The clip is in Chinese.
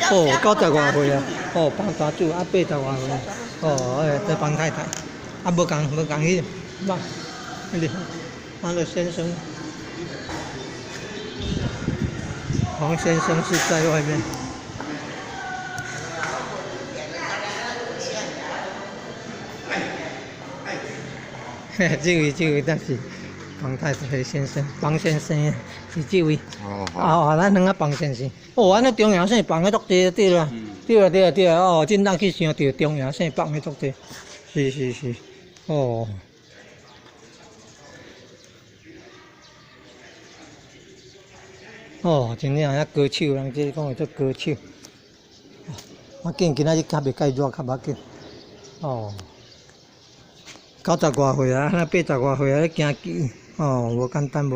哦，90外岁啊，哦，帮大主啊，80外岁，哦，在帮太太，啊，无共去，嘛，那个先生，黄先生是在外面。嘿，这位，但是帮太太先生，帮先生是这位。哦，咱两个帮先生。哦，安尼中央省帮的足济对啦。对，哦，真当去想到中央省帮的足济。是，哦。哦，真正遐歌手，人这讲的做歌手。我见今仔日较袂介热，较要紧。哦。90外岁啊，那80外岁啊，咧行棋，哦，无简单。